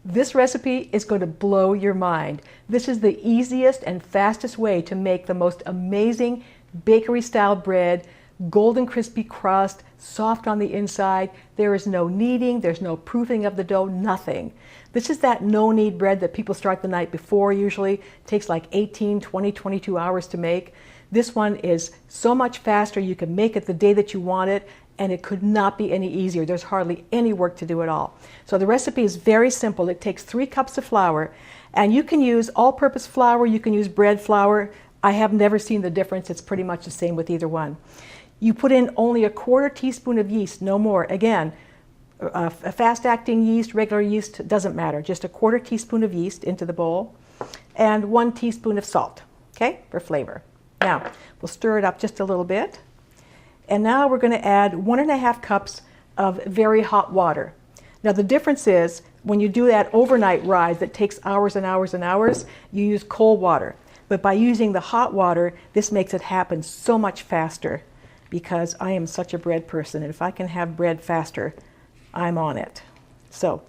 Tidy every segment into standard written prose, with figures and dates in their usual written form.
This recipe is going to blow your mind. This is the easiest and fastest way to make the most amazing bakery-style bread, golden crispy crust, soft on the inside. There is no kneading, there's no proofing of the dough, nothing. This is that no-knead bread that people start the night before usually. It takes like 18, 20, 22 hours to make. This one is so much faster. You can make it the day that you want it, and it could not be any easier. There's hardly any work to do at all. So the recipe is very simple. It takes 3 cups of flour, and you can use all-purpose flour, you can use bread flour. I have never seen the difference. It's pretty much the same with either one. You put in only a 1/4 teaspoon of yeast, no more. Again, a fast-acting yeast, regular yeast, doesn't matter. Just a 1/4 teaspoon of yeast into the bowl, and 1 teaspoon of salt, okay, for flavor. Now, we'll stir it up just a little bit. And now we're going to add 1½ cups of very hot water. Now the difference is, when you do that overnight rise that takes hours and hours and hours, you use cold water. But by using the hot water, this makes it happen so much faster, because I am such a bread person, and if I can have bread faster, I'm on it. So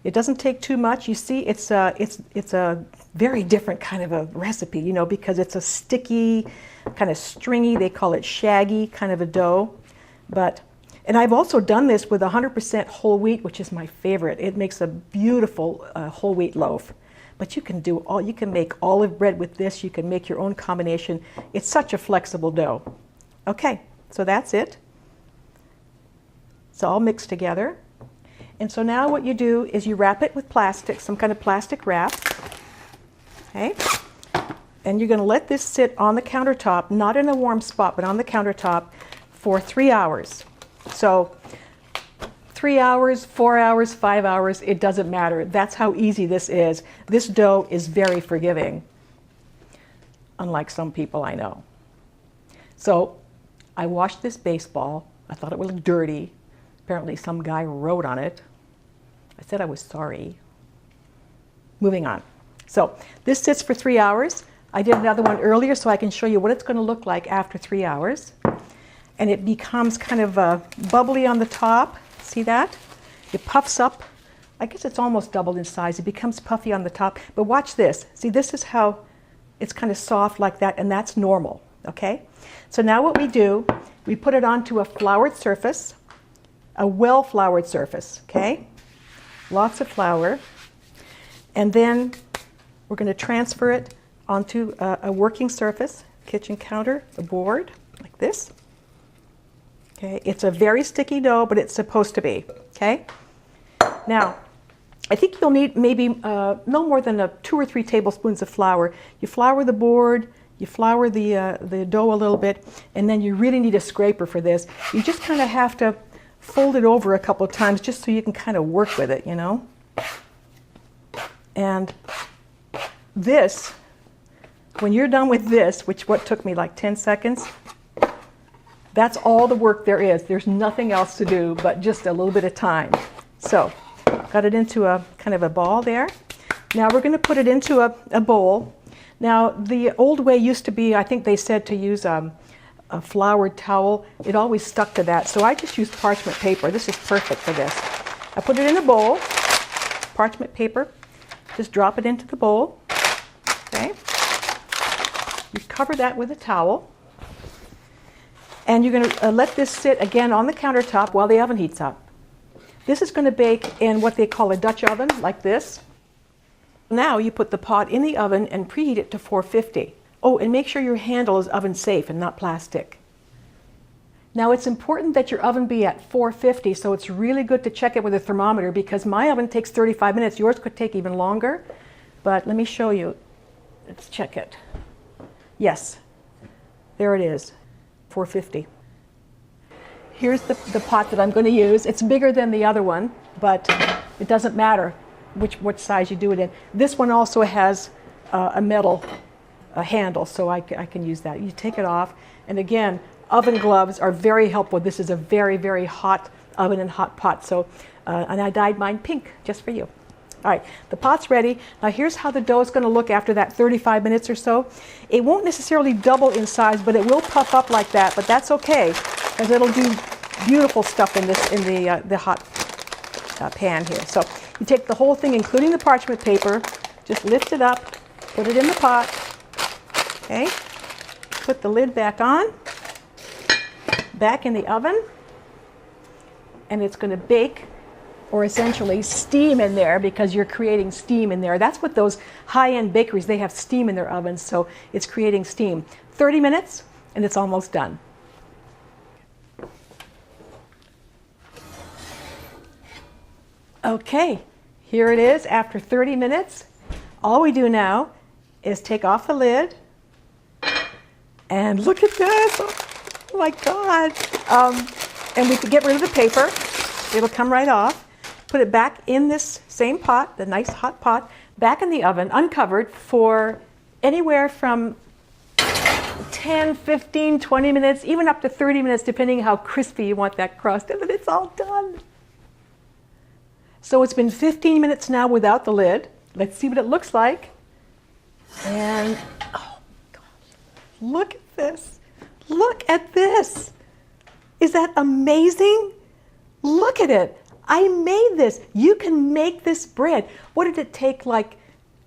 it doesn't take too much. You see, it's a very different kind of a recipe, you know, because it's a sticky, kind of stringy, they call it shaggy kind of a dough. And I've also done this with 100% whole wheat, which is my favorite. It makes a beautiful whole wheat loaf. But you can make olive bread with this. You can make your own combination. It's such a flexible dough. Okay, so that's it. It's all mixed together. And so now what you do is you wrap it with plastic, some kind of plastic wrap. Okay? And you're going to let this sit on the countertop, not in a warm spot, but on the countertop for 3 hours. So 3 hours, 4 hours, 5 hours, it doesn't matter. That's how easy this is. This dough is very forgiving, unlike some people I know. So I washed this baseball. I thought it was dirty. Apparently some guy wrote on it. I said I was sorry. Moving on. So this sits for 3 hours. I did another one earlier so I can show you what it's going to look like after 3 hours. And it becomes kind of bubbly on the top. See that? It puffs up. I guess it's almost doubled in size. It becomes puffy on the top. But watch this. See, this is how it's kind of soft like that, and that's normal. Okay? So now what we do, we put it onto a floured surface, a well-floured surface. Okay? Lots of flour. And then we're going to transfer it onto a working surface, kitchen counter, a board, like this. Okay, it's a very sticky dough, but it's supposed to be. Okay. Now, I think you'll need maybe no more than 2 or 3 tablespoons of flour. You flour the board, you flour the dough a little bit, and then you really need a scraper for this. You just kind of have to fold it over a couple of times just so you can kind of work with it, you know. And this, when you're done with this, what took me like 10 seconds, that's all the work there is. There's nothing else to do but just a little bit of time. So, got it into a kind of a ball there. Now we're going to put it into a bowl. Now the old way used to be, I think they said to use a floured towel. It always stuck to that. So I just used parchment paper. This is perfect for this. I put it in a bowl, parchment paper. Just drop it into the bowl. Okay. You cover that with a towel. And you're going to let this sit again on the countertop while the oven heats up. This is going to bake in what they call a Dutch oven, like this. Now you put the pot in the oven and preheat it to 450. Oh, and make sure your handle is oven safe and not plastic. Now it's important that your oven be at 450, so it's really good to check it with a thermometer, because my oven takes 35 minutes. Yours could take even longer. But let me show you. Let's check it. Yes, there it is. 450. Here's the pot that I'm going to use. It's bigger than the other one, but it doesn't matter which size you do it in. This one also has a metal handle, so I can use that. You take it off, and again, oven gloves are very helpful. This is a very, very hot oven and hot pot. So, and I dyed mine pink just for you. All right, the pot's ready. Now here's how the dough is going to look after that 35 minutes or so. It won't necessarily double in size, but it will puff up like that. But that's okay, because it'll do beautiful stuff in the hot pan here. So You take the whole thing, including the parchment paper, just lift it up, put it in the pot, okay? Put the lid back on, back in the oven, and it's going to bake, or essentially steam in there, because you're creating steam in there. That's what those high-end bakeries, they have steam in their ovens, so it's creating steam. 30 minutes, and it's almost done. Okay, here it is after 30 minutes. All we do now is take off the lid, and look at this. Oh my God. And we can get rid of the paper. It'll come right off. Put it back in this same pot, the nice hot pot, back in the oven, uncovered, for anywhere from 10, 15, 20 minutes, even up to 30 minutes, depending how crispy you want that crust, and then it's all done. So it's been 15 minutes now without the lid. Let's see what it looks like. And, oh gosh, look at this. Look at this. Is that amazing? Look at it. I made this. You can make this bread. What did it take, like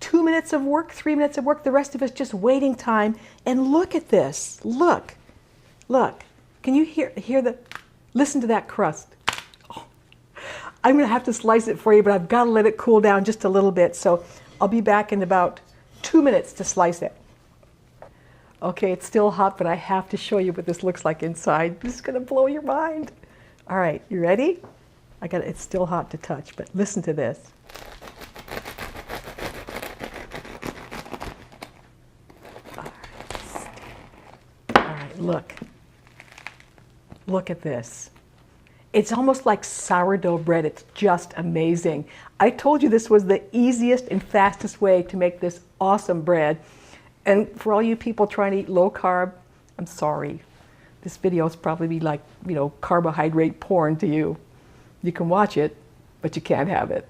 2 minutes of work, 3 minutes of work? The rest of it's just waiting time. And look at this. Look. Look. Can you listen to that crust? Oh. I'm going to have to slice it for you, but I've got to let it cool down just a little bit. So I'll be back in about 2 minutes to slice it. Okay, it's still hot, but I have to show you what this looks like inside. This is going to blow your mind. All right, you ready? It's still hot to touch, but listen to this. All right, look. Look at this. It's almost like sourdough bread. It's just amazing. I told you this was the easiest and fastest way to make this awesome bread. And for all you people trying to eat low carb, I'm sorry. This video is probably like, carbohydrate porn to you. You can watch it, but you can't have it.